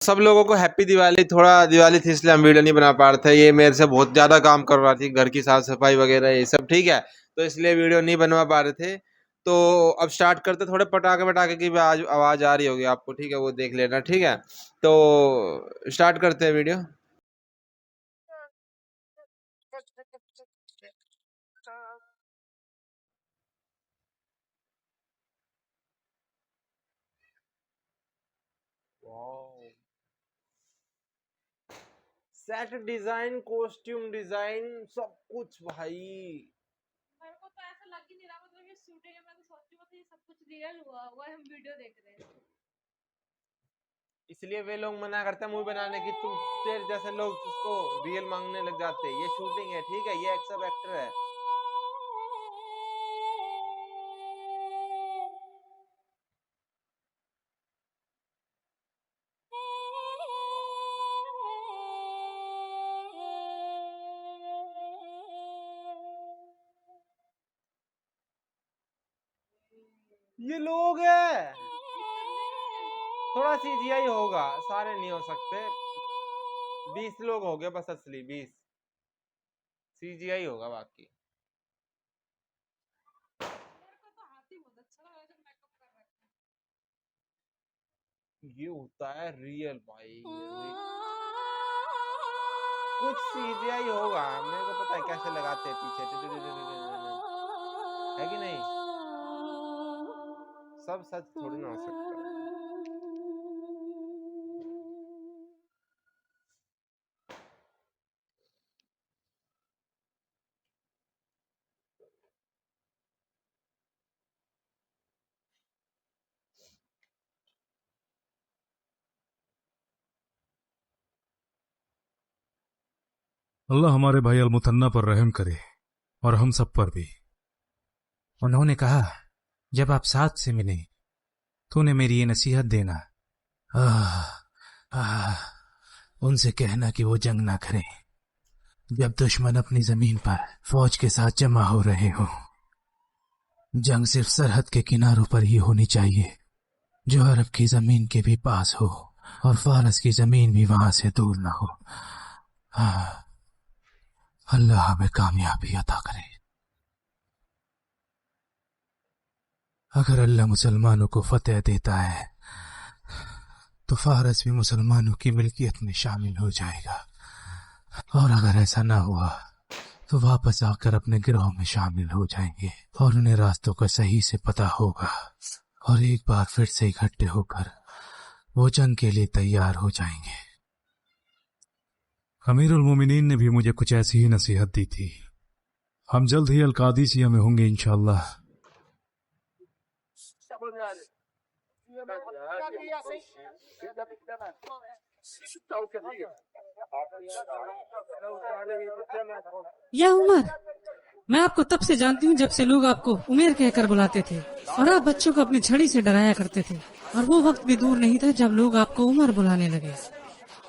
سب لوگوں کو ہیپی دیوالی. تھوڑا دیوالی تھی اس لیے ہم ویڈیو نہیں بنا پا رہے تھے. یہ میرے سے بہت زیادہ کام کروا تھی, گھر کی صاف صفائی وغیرہ یہ سب, ٹھیک ہے, تو اس لیے ویڈیو نہیں بنوا پا رہے تھے. تو اب سٹارٹ کرتے. تھوڑے پٹاخے کی بھی آواز آ رہی ہوگی آپ کو, ٹھیک ہے, وہ دیکھ لینا, ٹھیک ہے. تو سٹارٹ کرتے ہیں video. Set design, costume design, سب کچھ بھائی. میرے کو تو ایسا لگ ہی نہیں رہا, مطلب یہ شوٹنگ ہے. میں تو سوچ رہی ہوں یہ سب کچھ ریئل ہوا ہے, ہم ویڈیو دیکھ رہے ہیں. اس لیے وہ لوگ منع کرتے ہیں مووی بنانے کی. تم تیرے جیسے لوگ اس کو ریئل مانگنے لگ جاتے ہیں. یہ شوٹنگ ہے, ٹھیک ہے, یہ ایک سب ایکٹر ہے. یہ لوگ ہیں, تھوڑا سی جی آئی ہوگا, سارے نہیں ہو سکتے. 20 لوگ ہو گئے بس, اصلی 20 سی جی آئی ہوگا باقی. میرے کو تو ہاتھ ہی بہت اچھا لگا جب میک اپ کر رکھا ہے. یہ ہوتا ہے ریئل بھائی. کچھ سی جی آئی ہوگا, میرے کو پتا ہے کیسے لگاتے ہیں پیچھے, ہے کہ نہیں. سب سچ تھوڑی نہ ہو سکتا. اللہ ہمارے بھائی المثنیٰ پر رحم کرے اور ہم سب پر بھی. انہوں نے کہا جب آپ ساتھ سے ملے تو انہیں میری یہ نصیحت دینا, ان سے کہنا کہ وہ جنگ نہ کریں جب دشمن اپنی زمین پر فوج کے ساتھ جمع ہو رہے ہو. جنگ صرف سرحد کے کناروں پر ہی ہونی چاہیے, جو عرب کی زمین کے بھی پاس ہو اور فارس کی زمین بھی وہاں سے دور نہ ہو. اللہ ہمیں کامیابی عطا کرے. اگر اللہ مسلمانوں کو فتح دیتا ہے تو فارس بھی مسلمانوں کی ملکیت میں شامل ہو جائے گا, اور اگر ایسا نہ ہوا تو واپس آ کر اپنے گروہ میں شامل ہو جائیں گے اور انہیں راستوں کا صحیح سے پتہ ہوگا, اور ایک بار پھر سے اکٹھے ہو کر وہ جنگ کے لیے تیار ہو جائیں گے. امیر المومنین نے بھی مجھے کچھ ایسی ہی نصیحت دی تھی. ہم جلد ہی القادسیہ میں ہوں گے انشاءاللہ. یا عمر, میں آپ کو تب سے جانتی ہوں جب سے لوگ آپ کو عمر کہہ کر بلاتے تھے, اور آپ بچوں کو اپنی چھڑی سے ڈرایا کرتے تھے. اور وہ وقت بھی دور نہیں تھا جب لوگ آپ کو عمر بلانے لگے.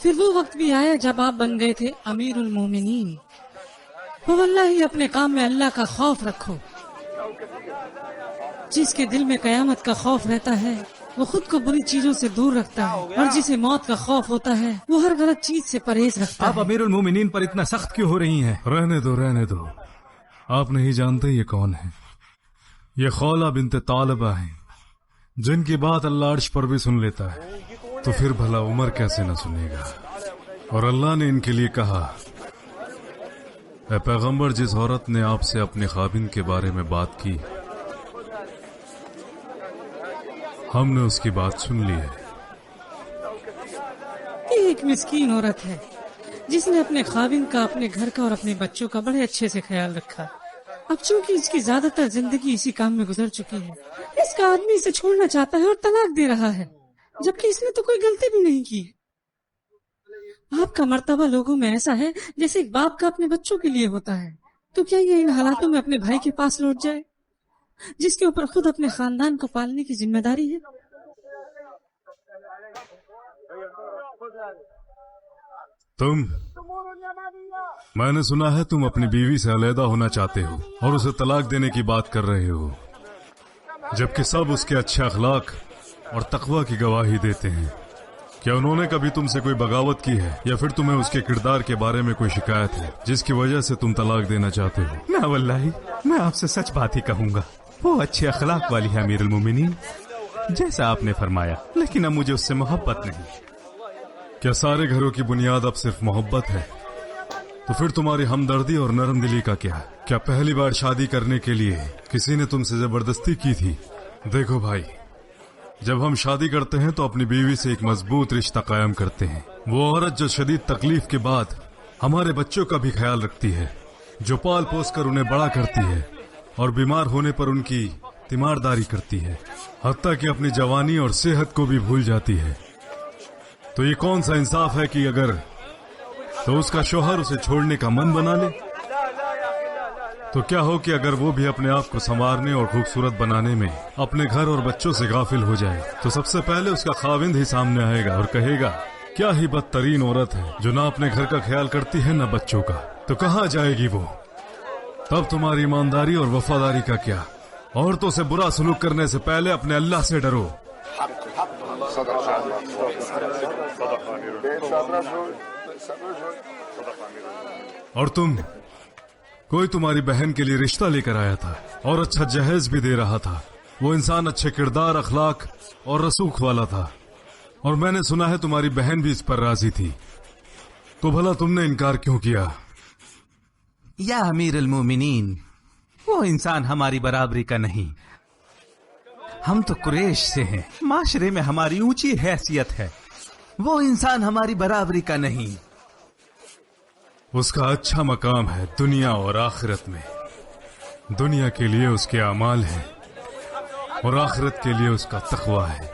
پھر وہ وقت بھی آیا جب آپ بن گئے تھے امیر المومنین. وہ واللہ ہی اپنے کام میں اللہ کا خوف رکھو. جس کے دل میں قیامت کا خوف رہتا ہے وہ خود کو بری چیزوں سے دور رکھتا ہے, اور جسے موت کا خوف ہوتا ہے وہ ہر غلط چیز سے پرہیز رکھتا آپ ہے. امیر المومنین پر اتنا سخت کیوں ہو رہی ہیں؟ رہنے دو. آپ نہیں جانتے یہ کون ہیں. یہ خولہ بنت طالبہ ہیں, جن کی بات اللہ عرش پر بھی سن لیتا ہے, تو پھر بھلا عمر کیسے نہ سنے گا. اور اللہ نے ان کے لیے کہا, اے پیغمبر, جس عورت نے آپ سے اپنے خاوند کے بارے میں بات کی ہم نے اس کی بات سن لی ہے. یہ ایک مسکین عورت ہے جس نے اپنے خاوند کا, اپنے گھر کا اور اپنے بچوں کا بڑے اچھے سے خیال رکھا. اب چونکہ اس کی زیادہ تر زندگی اسی کام میں گزر چکی ہے, اس کا آدمی اسے چھوڑنا چاہتا ہے اور طلاق دے رہا ہے, جبکہ اس نے تو کوئی غلطی بھی نہیں کی. آپ کا مرتبہ لوگوں میں ایسا ہے جیسے ایک باپ کا اپنے بچوں کے لیے ہوتا ہے. تو کیا یہ ان حالاتوں میں اپنے بھائی کے پاس لوٹ جائے جس کے اوپر خود اپنے خاندان کو پالنے کی ذمہ داری ہے؟ میں نے سنا ہے تم اپنی بیوی سے علیحدہ ہونا چاہتے ہو اور اسے طلاق دینے کی بات کر رہے ہو, جبکہ سب اس کے اچھے اخلاق اور تقوی کی گواہی دیتے ہیں. क्या उन्होंने कभी तुमसे कोई बगावत की है या फिर तुम्हें उसके किरदार के बारे में कोई शिकायत है जिसकी वजह से तुम तलाक देना चाहते हो? ना वल्लाही, मैं आपसे सच बात ही कहूंगा, वो अच्छे अखलाक वाली है अमीरुल मोमिनीन, जैसा आपने फरमाया, लेकिन अब मुझे उससे मोहब्बत नहीं। क्या सारे घरों की बुनियाद अब सिर्फ मोहब्बत है? तो फिर तुम्हारी हमदर्दी और नरम दिली का क्या? क्या पहली बार शादी करने के लिए किसी ने तुमसे जबरदस्ती की थी? देखो भाई, जब हम शादी करते हैं तो अपनी बीवी से एक मजबूत रिश्ता कायम करते हैं। वो औरत जो शदीद तकलीफ के बाद हमारे बच्चों का भी ख्याल रखती है, जो पाल पोस कर उन्हें बड़ा करती है और बीमार होने पर उनकी तीमारदारी करती है, हत्ता कि अपनी जवानी और सेहत को भी भूल जाती है। तो ये कौन सा इंसाफ है कि अगर तो उसका शौहर उसे छोड़ने का मन बना ले, तो क्या हो कि अगर वो भी अपने आप को संवारने और खूबसूरत बनाने में अपने घर और बच्चों से गाफिल हो जाए, तो सबसे पहले उसका खाविंद ही सामने आएगा और कहेगा, क्या ही बदतरीन औरत है जो ना अपने घर का ख्याल करती है ना बच्चों का। तो कहाँ जाएगी वो? तब तुम्हारी ईमानदारी और वफादारी का क्या? औरतों से बुरा सलूक करने से पहले अपने अल्लाह से डरो। और तुम, कोई तुम्हारी बहन के लिए रिश्ता लेकर आया था और अच्छा जहेज भी दे रहा था। वो इंसान अच्छे किरदार, अखलाक और रसूख वाला था, और मैंने सुना है तुम्हारी बहन भी इस पर राजी थी। तो भला तुमने इनकार क्यों किया? या अमीरुल मोमिनीन, वो इंसान हमारी बराबरी का नहीं। हम तो कुरैश से हैं, माशरे में हमारी ऊंची हैसियत है। वो इंसान हमारी बराबरी का नहीं। उसका अच्छा मकाम है दुनिया और आखिरत में। दुनिया के लिए उसके अमाल हैं और आखिरत के लिए उसका तकवा है।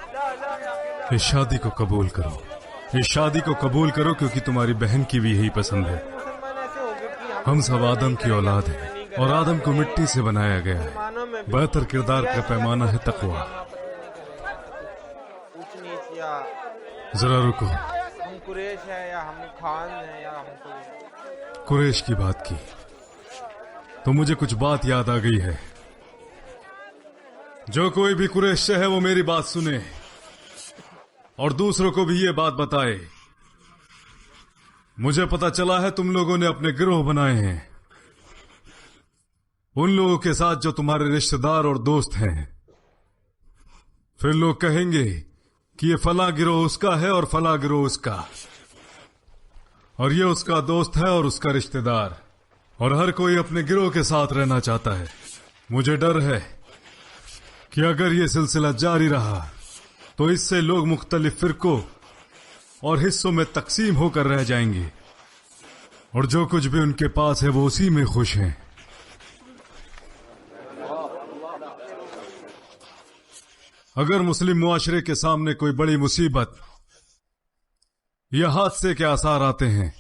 इस शादी को कबूल करो, इस शादी को कबूल करो, क्योंकि तुम्हारी बहन की भी यही पसंद है। हम सब आदम की औलाद हैं और आदम को मिट्टी से बनाया गया है। बेहतर किरदार का पैमाना है तकवा। जरा रुको, हम कुरैश है या हम खान है या हम कुरैश की बात की तो मुझे कुछ बात याद आ गई है। जो कोई भी कुरैश से है वो मेरी बात सुने और दूसरों को भी ये बात बताए। मुझे पता चला है तुम लोगों ने अपने गिरोह बनाए हैं, उन लोगों के साथ जो तुम्हारे रिश्तेदार और दोस्त हैं। फिर लोग कहेंगे कि ये फला गिरोह उसका है और फला गिरोह उसका, और ये उसका दोस्त है और उसका रिश्तेदार, और हर कोई अपने गिरोह के साथ रहना चाहता है। मुझे डर है कि अगर ये सिलसिला जारी रहा तो इससे लोग मुख्तलिफ फिरकों और हिस्सों में तकसीम होकर रह जाएंगे, और जो कुछ भी उनके पास है वो उसी में खुश हैं। अगर मुस्लिम मुआशरे के सामने कोई बड़ी मुसीबत या हादसे के आसार आते हैं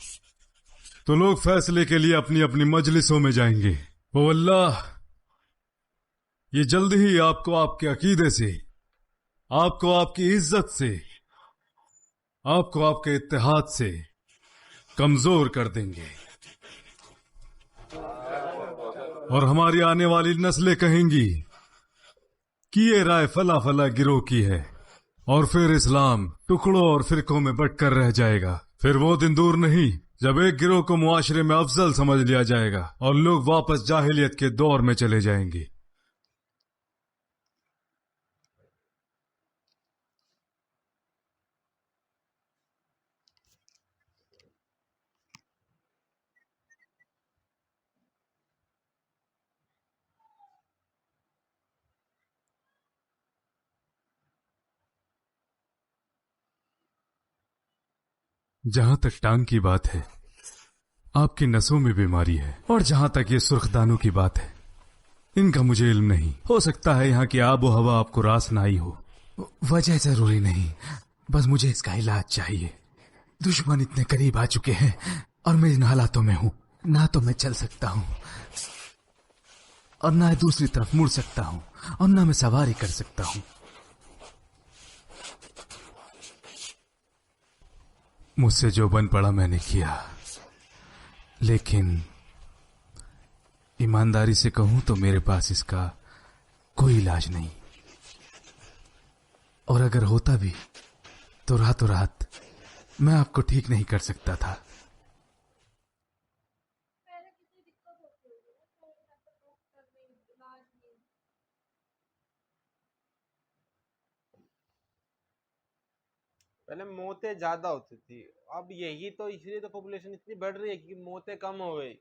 तो लोग फैसले के लिए अपनी अपनी मजलिसों में जाएंगे। वो अल्लाह ये जल्द ही आपको आपके अकीदे से, आपको आपकी इज्जत से, आपको आपके इत्तेहाद से कमजोर कर देंगे, और हमारी आने वाली नस्लें कहेंगी कि ये राय फला फला गिरोह की है, और फिर इस्लाम टुकड़ों और फिरकों में बंटकर रह जाएगा। फिर वो दिन दूर नहीं जब एक गिरोह को मुआशरे में अफजल समझ लिया जाएगा और लोग वापस जाहिलियत के दौर में चले जाएंगे। जहां तक टांग की बात है, आपकी नसों में बीमारी है, और जहां तक ये सुर्खदानों की बात है, इनका मुझे इल्म नहीं। हो सकता है यहाँ की आबो हवा आपको रास ना आई हो। वजह जरूरी नहीं, बस मुझे इसका इलाज चाहिए। दुश्मन इतने करीब आ चुके हैं और मैं इन हालातों में हूं, ना तो मैं चल सकता हूं और ना दूसरी तरफ मुड़ सकता हूं और ना मैं सवारी कर सकता हूं। मुझसे जो बन पड़ा मैंने किया, लेकिन ईमानदारी से कहूं तो मेरे पास इसका कोई इलाज नहीं, और अगर होता भी तो रातों रात मैं आपको ठीक नहीं कर सकता था। पहले मौतें ज्यादा होती थी, अब यही तो, इसलिए तो पॉपुलेशन इतनी बढ़ रही है कि मौतें कम हो गई।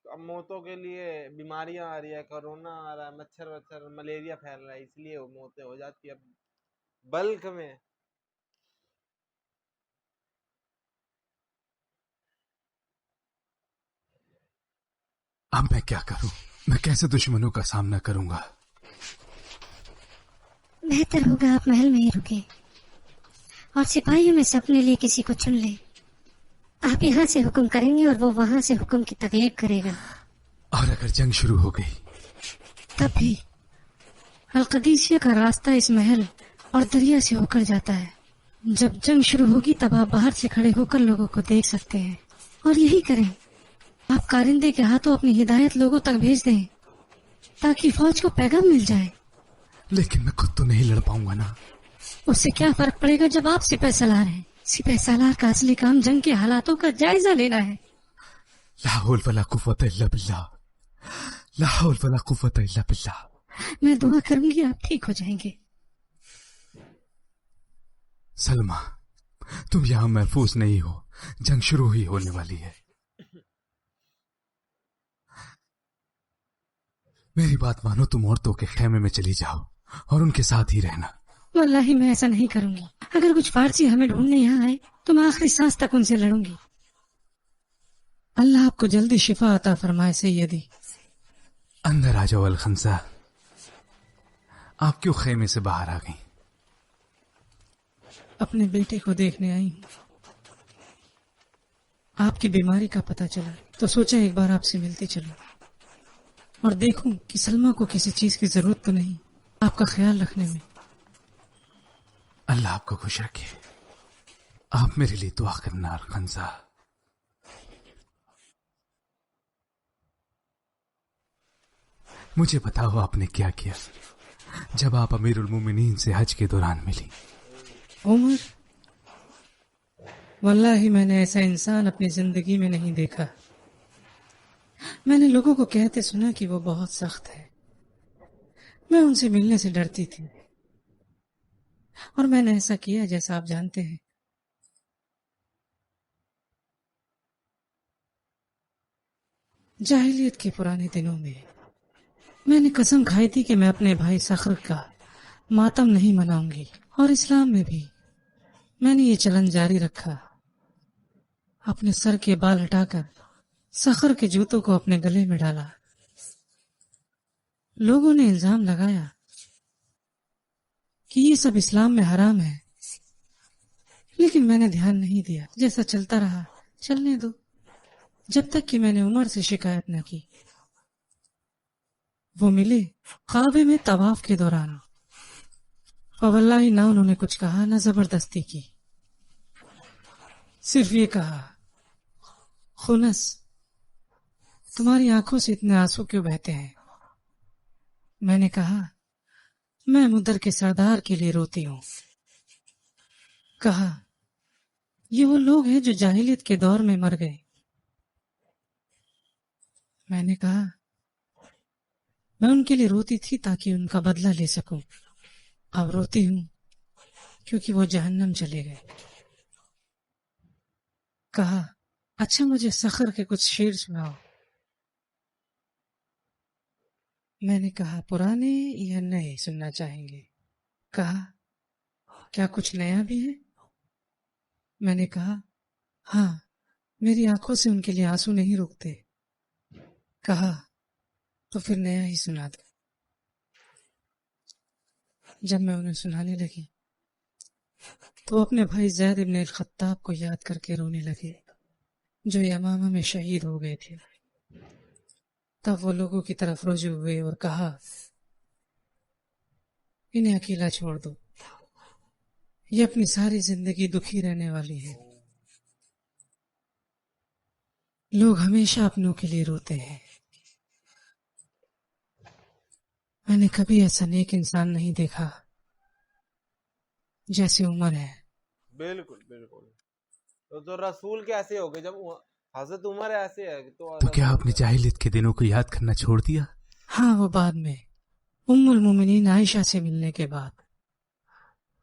तो अब मौतों के लिए बीमारियां आ रही है, कोरोना आ रहा है, मच्छर वच्छर मलेरिया फैल रहा है, इसलिए वो मौतें हो जाती है अब बल्क में। अब मैं क्या करूं? मैं कैसे दुश्मनों का सामना करूंगा? बेहतर होगा आप महल में ही रुके और सिपाहियों में से अपने लिए किसी को चुन ले। आप यहाँ से हुक्म करेंगे और वो वहां से हुक्म की तकलीफ करेगा। और अगर जंग शुरू हो गई? तब भी अलकदीसिया का रास्ता इस महल और दरिया से होकर जाता है। जब जंग शुरू होगी तब आप बाहर से खड़े होकर लोगों को देख सकते हैं, और यही करें। आप कारिंदे के हाथों अपनी हिदायत लोगों तक भेज दें ताकि फौज को पैगाम मिल जाए। लेकिन मैं खुद तो नहीं लड़ पाऊंगा ना। उससे क्या फर्क पड़ेगा जब आप सिपह सलार हैं। सिपह सलार का असली काम जंग के हालातों का जायजा लेना है। ला हौल वला कुव्वत इल्ला बिल्लाह, ला हौल वला कुव्वत इल्ला बिल्लाह। मैं दुआ करूंगी आप ठीक हो जाएंगे। सलमा, तुम यहाँ महफूज नहीं हो, जंग शुरू ही होने वाली है। मेरी बात मानो, तुम औरतों के खेमे में चली जाओ और उनके साथ ही रहना। वल्लाही मैं ऐसा नहीं करूंगी। अगर कुछ फारसी हमें ढूंढने यहाँ आए तो मैं आखिरी सांस तक उनसे लड़ूंगी। अल्लाह आपको जल्दी शिफा अता फरमाए सैयदी। अंदर आ जाओ अलखंसा। आप क्यों खेमे से बाहर आ गई? अपने बेटे को देखने आई हूँ। आपकी बीमारी का पता चला तो सोचा एक बार आपसे मिलते चलूं और देखूं कि सलमा को किसी चीज की जरूरत तो नहीं आपका ख्याल रखने में। अल्लाह आपको खुश रखे। आप मेरे लिए दुआ करना अलखंसा। मुझे बताओ आपने क्या किया जब आप अमीरुल मोमिनीन से हज के दौरान मिली? उमर, वल्लाही मैंने ऐसा इंसान अपनी जिंदगी में नहीं देखा। मैंने लोगों को कहते सुना कि वो बहुत सख्त है। मैं उनसे मिलने से डरती थी और मैंने ऐसा किया जैसा आप जानते हैं। जाहिलियत के पुराने दिनों में मैंने कसम खाई थी कि मैं अपने भाई सखर का मातम नहीं मनाऊंगी, और इस्लाम में भी मैंने ये चलन जारी रखा। अपने सर के बाल हटाकर सखर के जूतों को अपने गले में डाला। लोगों ने इल्जाम लगाया कि ये सब इस्लाम में हराम है, लेकिन मैंने ध्यान नहीं दिया। जैसा चलता रहा चलने दो, जब तक कि मैंने उमर से शिकायत न की। वो मिले काबे में तवाफ के दौरान, और वल्लाही ना उन्होंने कुछ कहा ना जबरदस्ती की। सिर्फ ये कहा, खुनस, तुम्हारी आंखों से इतने आंसू क्यों बहते हैं? मैंने कहा, मैं मुदर के सरदार के लिए रोती हूं। कहा, ये वो लोग हैं जो जाहिलियत के दौर में मर गए। मैंने कहा, मैं उनके लिए रोती थी ताकि उनका बदला ले सकूं। अब रोती हूं क्योंकि वो जहन्नम चले गए। कहा, अच्छा मुझे सखर के कुछ शेर सुनाओ। मैंने कहा, पुराने या नए सुनना चाहेंगे? कहा, क्या कुछ नया भी है? मैंने कहा, हाँ, मेरी आंखों से उनके लिए आंसू नहीं रुकते। कहा, तो फिर नया ही सुना दो। जब मैं उन्हें सुनाने लगी तो अपने भाई ज़ैद इब्न अल-खत्ताब को याद करके रोने लगे, जो यमामा में शहीद हो गए थे। तब वो लोगों की तरफ रुजू हुए और कहा, इन्हें अकेला छोड़ दो, ये अपनी सारी जिंदगी दुखी रहने वाली है। लोग हमेशा अपनों के लिए रोते हैं। मैंने कभी ऐसा नेक इंसान नहीं देखा जैसे उमर है। बिल्कुल बिल्कुल। तो रसूल कैसे हो गए जब हजरत उमर ऐसे है तो तो क्या रसूल आपने क्या? जाहिलियत के दिनों को याद करना छोड़ दिया? हाँ, वो बाद में उम्मुल मोमिनीन आयशा से मिलने के बाद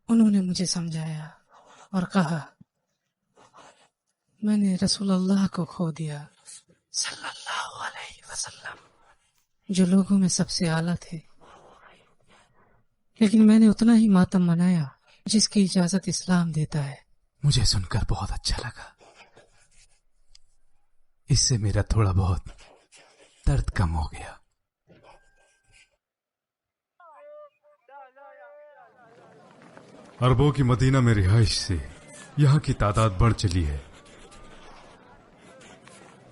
उन्होंने मुझे समझाया और कहा, मैंने रसूलुल्लाह को खो दिया सल्लल्लाहु अलैहि वसल्लम, जो लोगों में सबसे आला थे। लेकिन मैंने उतना ही मातम मनाया जिसकी इजाजत इस्लाम देता है। मुझे सुनकर बहुत अच्छा लगा। इससे मेरा थोड़ा बहुत दर्द कम हो गया। अरबों की मदीना में रिहाइश से यहाँ की तादाद बढ़ चली है।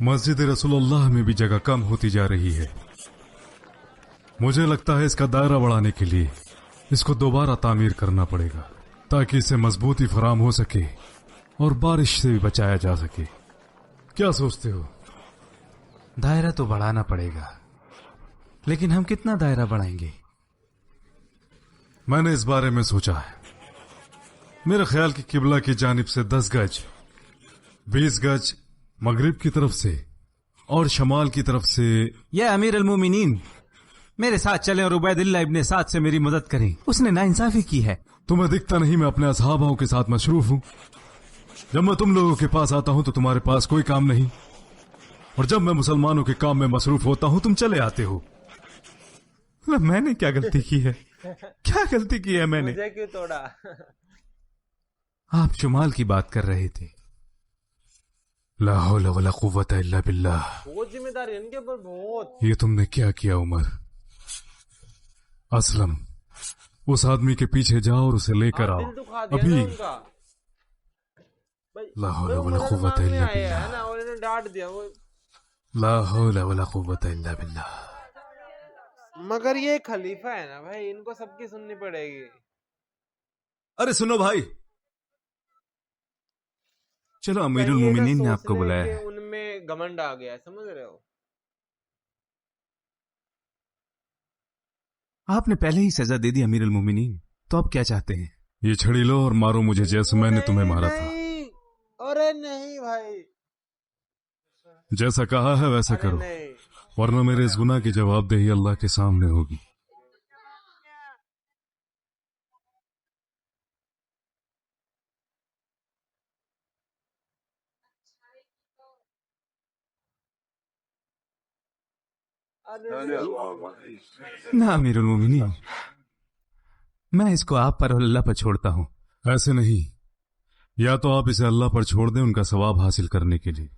मस्जिद रसूलुल्लाह में भी जगह कम होती जा रही है। मुझे लगता है इसका दायरा बढ़ाने के लिए इसको दोबारा तामीर करना पड़ेगा ताकि इसे मजबूती फराम हो सके और बारिश से भी बचाया जा सके। क्या सोचते हो? दायरा तो बढ़ाना पड़ेगा, लेकिन हम कितना दायरा बढ़ाएंगे? मैंने इस बारे में सोचा है। मेरे ख्याल की किबला की जानिब से 10 गज, 20 गज मगरिब की तरफ से और शमाल की तरफ से। या अमीर अल-मोमिनीन, मेरे साथ चलें और उबैदिल्लाह इब्ने साद से मेरी मदद करें। उसने नाइंसाफी की है। तुम्हें दिखता नहीं मैं अपने असहाबाओं के साथ मशरूफ हूं। जब मैं तुम लोगों के पास आता हूं तो तुम्हारे पास कोई काम नहीं, और जब मैं मुसलमानों के काम में मसरूफ होता हूं तुम चले आते हो। मैंने क्या गलती की है? क्या गलती की है मैंने? मुझे क्यों तोड़ा? आप शुमाल की बात कर रहे थे। ला हौला वला कुव्वता इल्ला बिल्लाह। बहुत जिम्मेदारी इनके ऊपर, बहुत। ये तुमने क्या किया उमर? असलम, उस आदमी के पीछे जाओ और उसे लेकर आओ दिल दुखा दिया अभी। ना उनका। भाई ला हौला वो वला मदद कुव्वता मांगने इल्ला आए हैं बिल्लाह। ना, और इन्हें डांट दिया वो। ला हौला वला कुव्वता इल्ला बिल्लाह। मगर ये खलीफा है ना भाई, इनको सबकी सुननी पड़ेगी। अरे सुनो भाई, चलो, अमीरुल कहीं ये ना मोमिनीन ने सोच आपको ले बुलाया कि है। उनमें घमंड आ गया है, समझ रहे हो? आपने पहले ही सजा दे दी अमीरुल मोमिनीन, तो अब क्या चाहते हैं? ये छड़ी लो और मारो मुझे जैसे मैंने तुम्हें मारा था। नहीं, अरे नहीं भाई, जैसा कहा है वैसा अरे करो, नहीं। वरना मेरे इस गुनाह की जवाबदेही अल्लाह के सामने होगी। ना अमीरुल मोमिनीन, मैं इसको आप पर और अल्लाह पर छोड़ता हूँ। ऐसे नहीं, या तो आप इसे अल्लाह पर छोड़ दें उनका सवाब हासिल करने के लिए,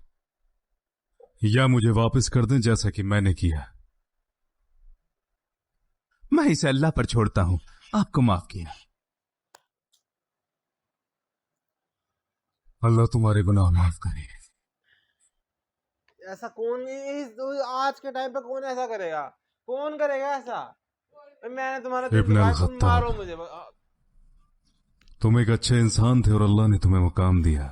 या मुझे वापस कर दें जैसा कि मैंने किया। मैं इसे अल्लाह पर छोड़ता हूँ, आपको माफ किया। अल्लाह तुम्हारे गुनाह माफ करे। ऐसा कौन आज के टाइम पे कौन ऐसा करेगा? कौन करेगा ऐसा? मैंने तुम्हारा दिल इब्न दुखाया, तुम अल-खत्ताब, मारो मुझे। तुम एक अच्छे इंसान थे और अल्लाह ने तुम्हें मुकाम दिया।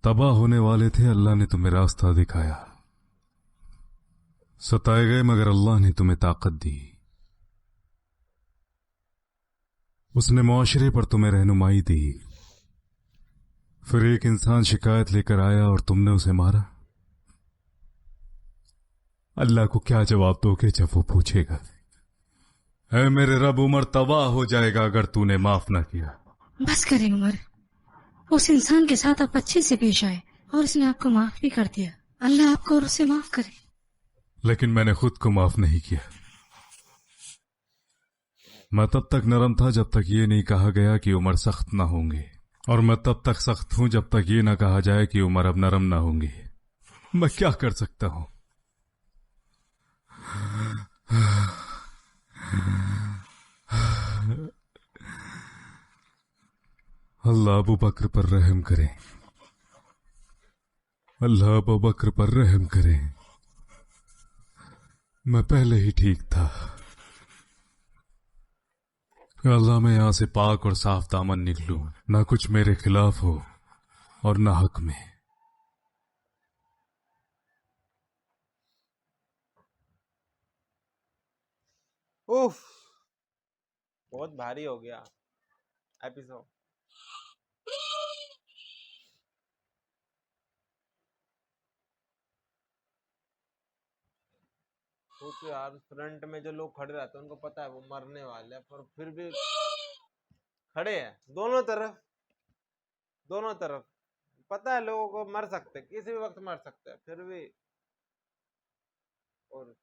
तबाह होने वाले थे, अल्लाह ने तुम्हें रास्ता दिखाया। सताए गए मगर अल्लाह ने तुम्हें ताकत दी। उसने मुआशरे पर तुम्हें रहनुमाई दी। फिर एक इंसान शिकायत लेकर आया और तुमने उसे मारा। अल्लाह को क्या जवाब दोगे जब वो पूछेगा, ऐ मेरे रब, उमर तबाह हो जाएगा अगर तूने माफ ना किया। बस करें उमर, उस इंसान के साथ आप अच्छे से पेश आए और उसने आपको माफ भी कर दिया। अल्लाह आपको और उसे माफ करे। लेकिन मैंने खुद को माफ नहीं किया। मैं तब तक नरम था जब तक ये नहीं कहा गया कि उमर सख्त ना होंगे, और मैं तब तक सख्त हूं जब तक ये ना कहा जाए कि उमर अब नरम ना होंगे। मैं क्या कर सकता हूं? अल्लाह अबू बकर पर रहम करे। अल्लाह अबू बकर पर रहम करे। मैं पहले ही ठीक था। अल्लाह मैं यहां से पाक और साफ दामन निकलूं, ना कुछ मेरे खिलाफ हो और ना हक में। उफ, बहुत भारी हो गया। episode. सोचो यार, फ्रंट में जो लोग खड़े रहते हैं उनको पता है वो मरने वाले हैं, पर फिर भी खड़े हैं दोनों तरफ, दोनों तरफ। पता है लोगों को मर सकते हैं, किसी भी वक्त मर सकते हैं, फिर भी। और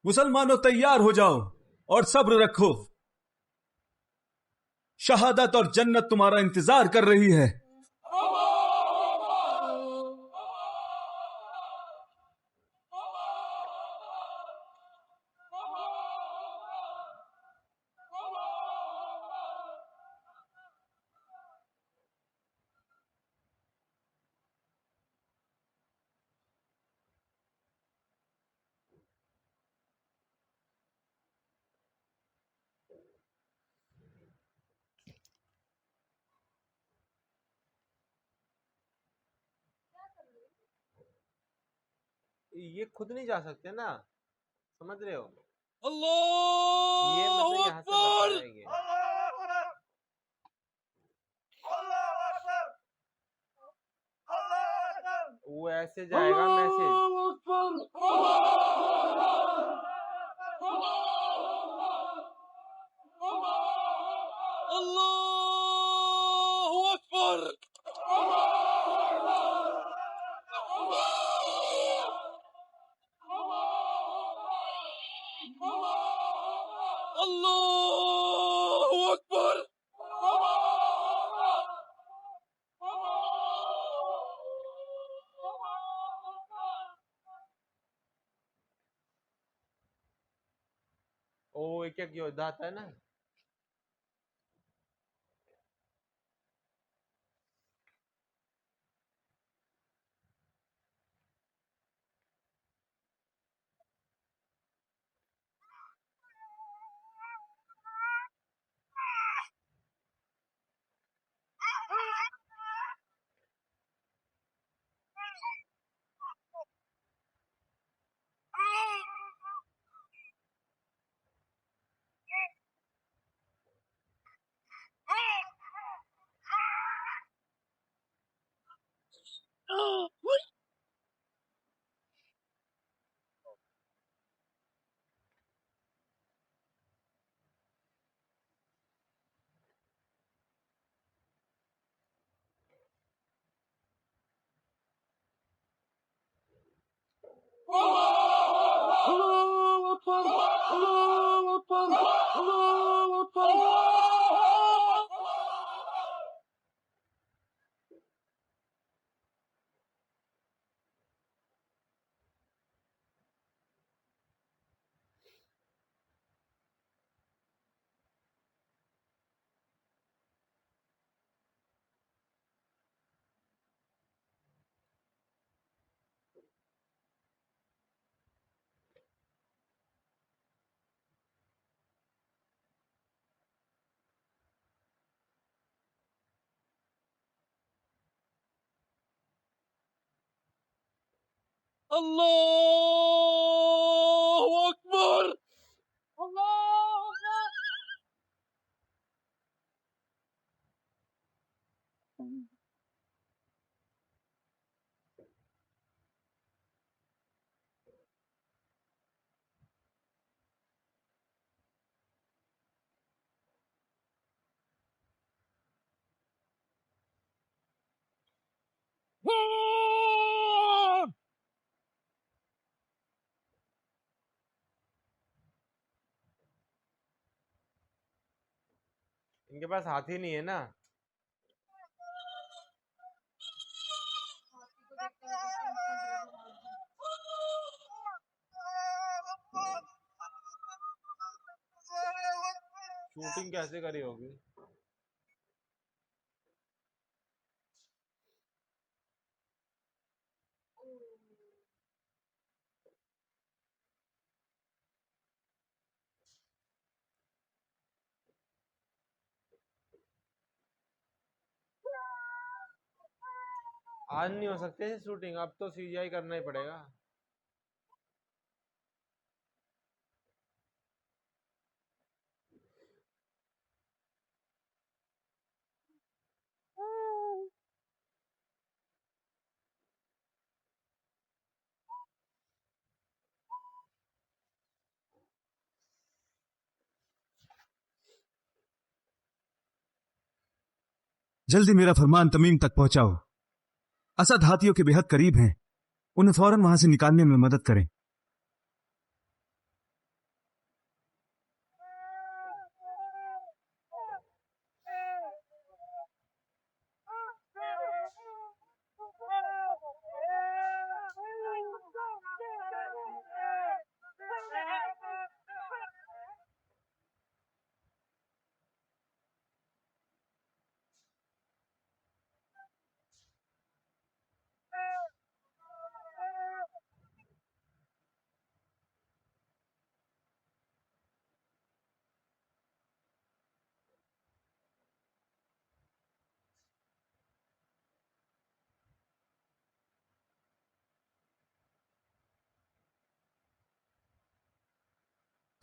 मुसलमानों तैयार हो जाओ और सब्र रखो, शहादत और जन्नत तुम्हारा इंतजार कर रही है। ये खुद नहीं जा सकते ना, समझ रहे हो? ये अल्लाह मतलब यहाँ से बताएंगे। वो ऐसे जाएगा मैसेज। अल्लाहु अकबर। अल्लाहु अकबर। ओ एक एक योद्धा आता है ना। अल्लाहु अकबर। अल्लाहु अकबर। इनके पास हाथी नहीं है ना। शूटिंग कैसे करी होगी? आज नहीं हो सकते शूटिंग, अब तो सीजीआई करना ही पड़ेगा। जल्दी मेरा फरमान तमीम तक पहुंचाओ। असद हाथियों के बेहद करीब हैं, उन्हें फौरन वहां से निकालने में मदद करें।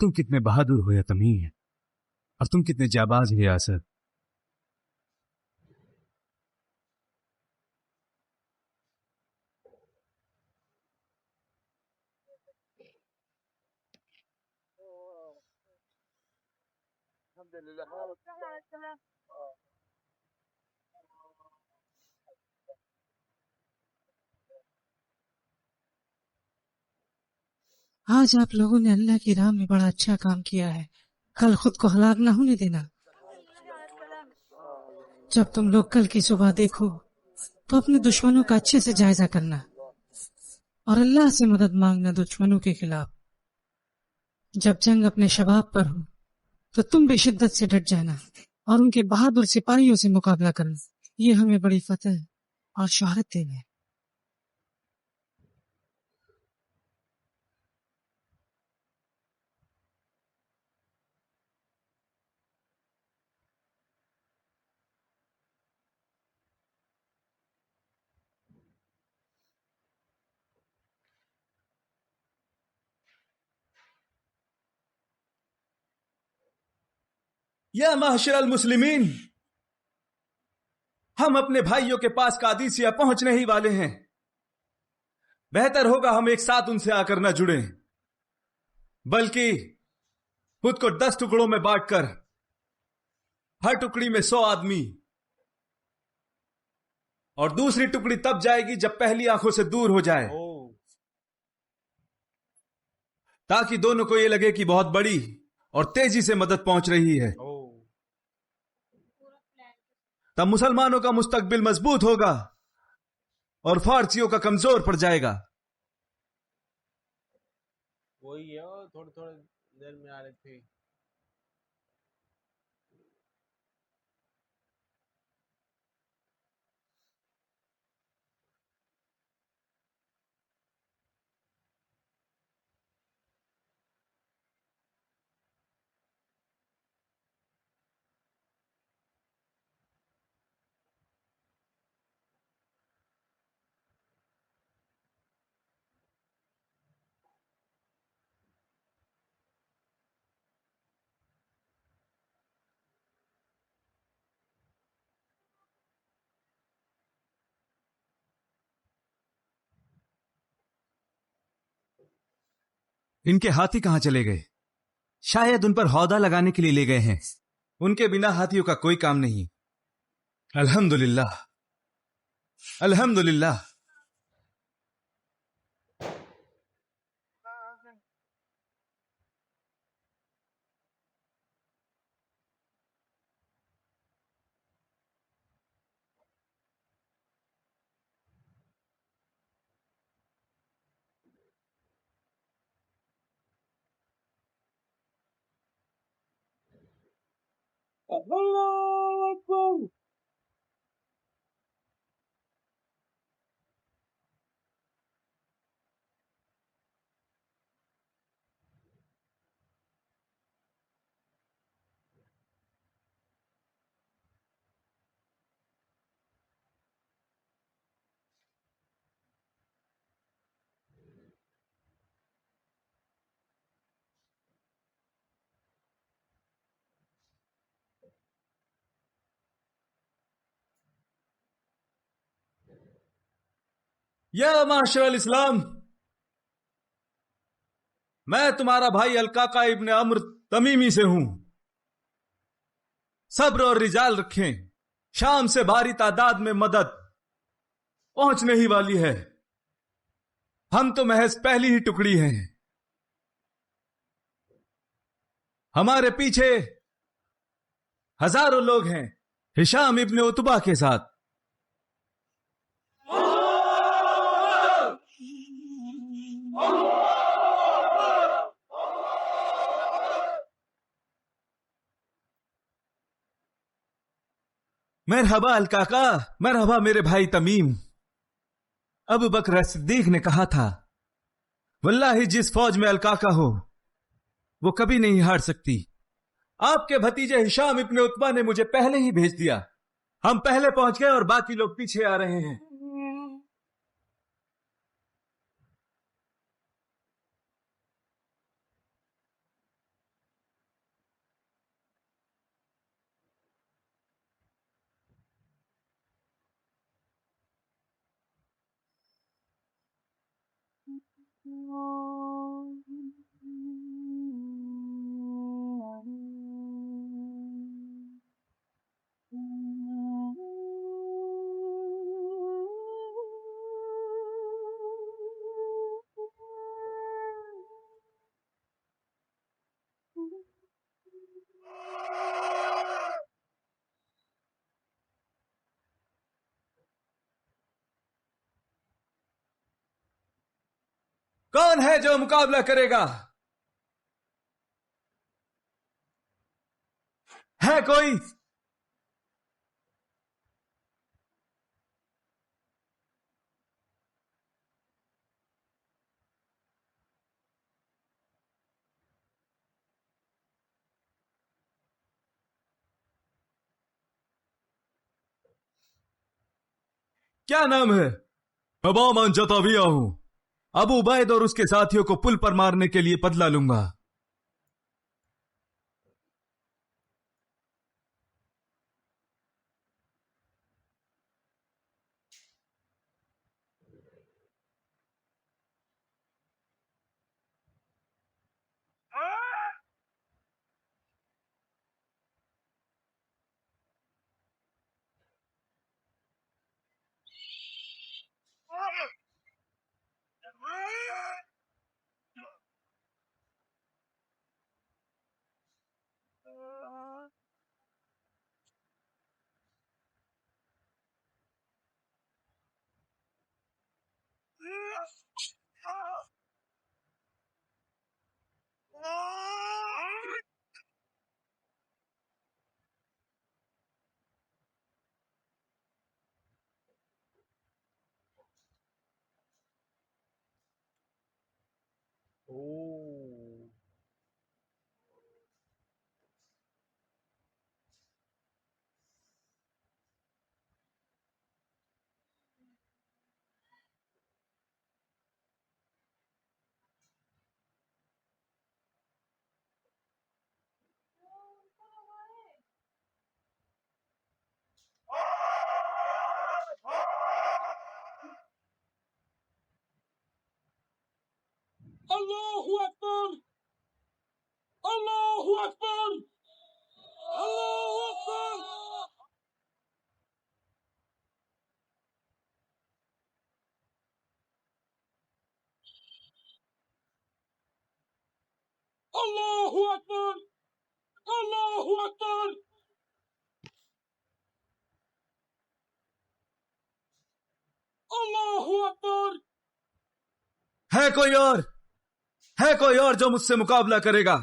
तुम कितने बहादुर हो या तमीम, और तुम कितने जाबाज हो या असद। आज आप लोगों ने अल्लाह की राह में बड़ा अच्छा काम किया है। कल खुद को हलाक ना होने देना। जब तुम लोग कल की सुबह देखो तो अपने दुश्मनों का अच्छे से जायजा करना और अल्लाह से मदद मांगना दुश्मनों के खिलाफ। जब जंग अपने शबाब पर हो तो तुम भी शिद्दत से डट जाना और उनके बहादुर सिपाहियों से मुकाबला करना। ये हमें बड़ी फतह और शोहरत देंगे। या महशर अल मुस्लिमीन, हम अपने भाइयों के पास कादिसिया पहुंचने ही वाले हैं। बेहतर होगा हम एक साथ उनसे आकर न जुड़े, बल्कि खुद को 10 टुकड़ों में बांटकर हर टुकड़ी में 100 आदमी, और दूसरी टुकड़ी तब जाएगी जब पहली आंखों से दूर हो जाए, ताकि दोनों को यह लगे कि बहुत बड़ी और तेजी से मदद पहुंच रही है। तब मुसलमानों का मुस्तकबिल मजबूत होगा और फारसियों का कमजोर पड़ जाएगा। वही है, थोड़ी थोड़ी देर में आ रही थी। इनके हाथी कहां चले गए? शायद उन पर हौदा लगाने के लिए ले गए हैं। उनके बिना हाथियों का कोई काम नहीं। अल्हम्दुलिल्लाह, अल्हम्दुलिल्लाह। या माशरल इस्लाम, मैं तुम्हारा भाई अलकाका इब्न अम्र तमीमी से हूं। सब्र और रिजाल रखें, शाम से भारी तादाद में मदद पहुंचने ही वाली है। हम तो महज पहली ही टुकड़ी हैं। हमारे पीछे हजारों लोग हैं हिशाम इब्न उतबा के साथ। मरहबा अलकाका, मरहबा मेरे भाई तमीम। अबू बकर सिद्दीक ने कहा था, वल्लाही जिस फौज में अलकाका हो वो कभी नहीं हार सकती। आपके भतीजे हिशाम इब्न उतबा ने मुझे पहले ही भेज दिया। हम पहले पहुंच गए और बाकी लोग पीछे आ रहे हैं। कौन है जो मुकाबला करेगा? है कोई? क्या नाम है? मैं बामान जताविया हूं। अबू उबैद और उसके साथियों को पुल पर मारने के लिए बदला लूंगा। ہے کوئی اور ہے کوئی اور جو مجھ سے مقابلہ کرے گا؟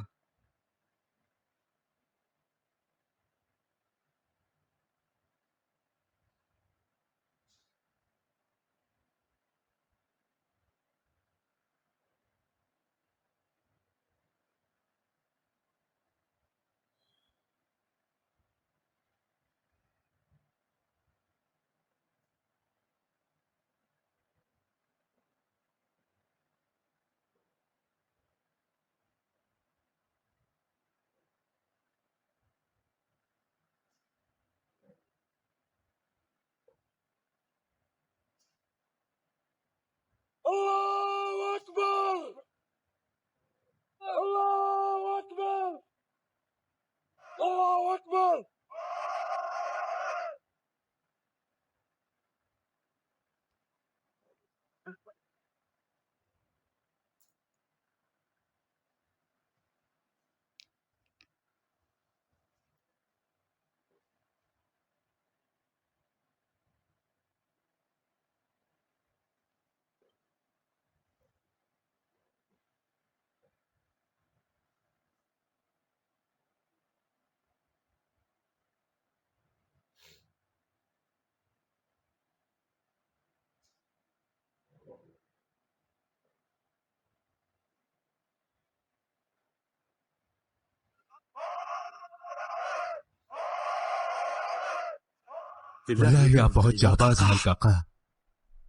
واللہ آپ بہت جانباز ہیں کاقا.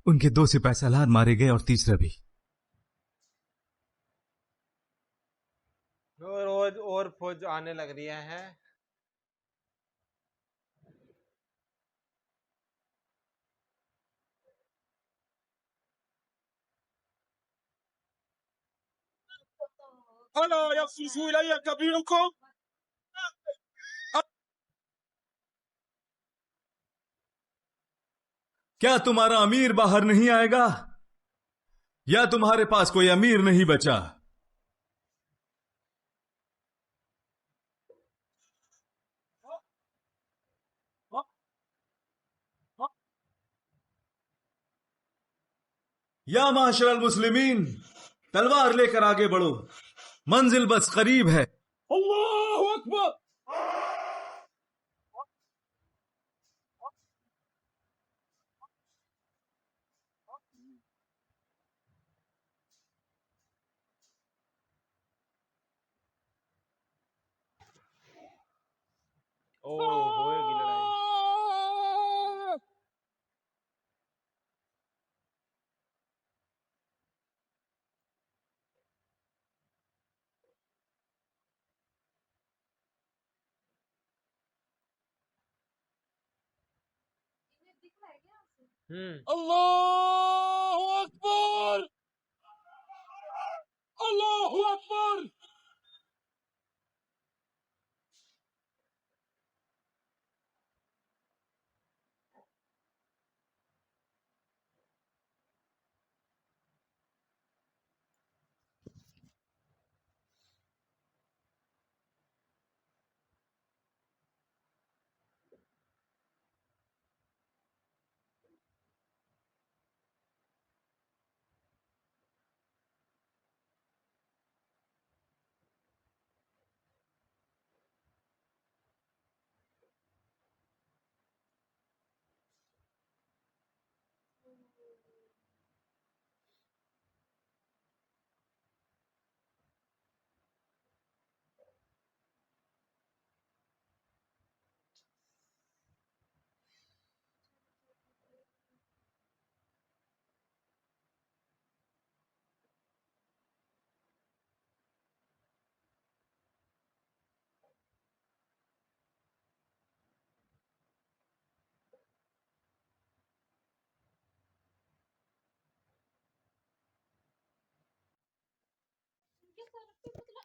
ان کے 2 سپاہ سالار مارے گئے اور تیسرا بھی. روز اور فوج آنے لگ رہی ہے. ألا يخصص إلي كبيركم؟ کیا تمہارا امیر باہر نہیں آئے گا یا تمہارے پاس کوئی امیر نہیں بچا؟ یا معاشر المسلمین، تلوار لے کر آگے بڑھو، منزل بس قریب ہے. الله أكبر. ہوئے گی لڑائی. الله أكبر. الله أكبر.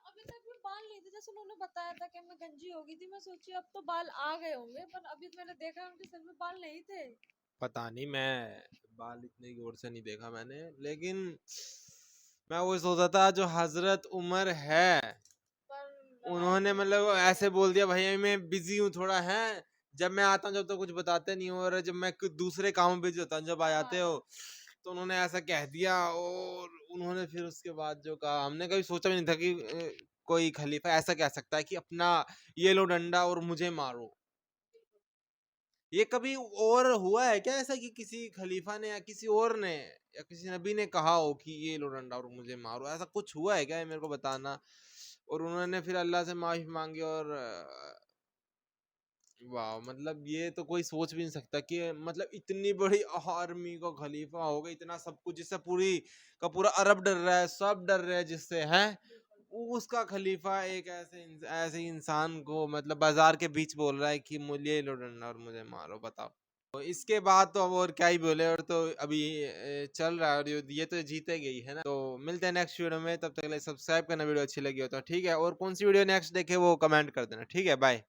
ابھی تک میں بال نہیں تھے، جیسے انہوں نے بتایا تھا کہ میں گنجی ہو گئی تھی، میں سوچی اب تو بال آ گئے ہوں گے، پر ابھی میں نے دیکھا ان کے سر میں بال نہیں تھے. پتا نہیں، میں بال اتنے غور سے نہیں دیکھا میں نے، لیکن میں وہی سوچا تھا جو حضرت عمر ہے انہوں نے مطلب ایسے بول دیا بھائی میں بزی ہوں تھوڑا ہے، جب میں آتا ہوں جب تو کچھ بتاتے نہیں ہو، اور جب میں دوسرے کاموں بزی ہوتا ہوں جب آ جاتے ہو تو انہوں نے ایسا کہہ دیا. اور انہوں نے پھر اس کے بعد جو کہا، ہم نے کبھی سوچا بھی نہیں تھا کہ کوئی خلیفہ ایسا کہہ سکتا ہے کہ اپنا یہ لو ڈنڈا اور مجھے مارو. یہ کبھی اور ہوا ہے کیا ایسا کہ کسی خلیفہ نے یا کسی اور نے یا کسی نبی نے کہا ہو کہ یہ لو ڈنڈا اور مجھے مارو؟ ایسا کچھ ہوا ہے کیا؟ میرے کو بتانا. اور انہوں نے پھر اللہ سے معافی مانگی. اور واہ، مطلب یہ تو کوئی سوچ بھی نہیں سکتا کہ مطلب اتنی بڑی آرمی کا خلیفہ ہوگا، اتنا سب کچھ جس سے پوری کا پورا عرب ڈر رہا ہے، سب ڈر رہے ہیں جس سے ہے، اس کا خلیفہ ایک ایسے انسان کو مطلب بازار کے بیچ بول رہا ہے کہ مجھے لو ڈنڈا اور مجھے مارو. بتاؤ. تو اس کے بعد تو اب اور کیا ہی بولے. اور تو ابھی چل رہا ہے اور یہ تو جیتے گئی ہے نا. تو ملتے ہیں نیکسٹ ویڈیو میں، تب تک کے لیے سبسکرائب کرنا، ویڈیو اچھی لگی ہو تو ٹھیک ہے. اور کون سی ویڈیو نیکسٹ دیکھے وہ کمنٹ کر دینا. ٹھیک ہے، بائے.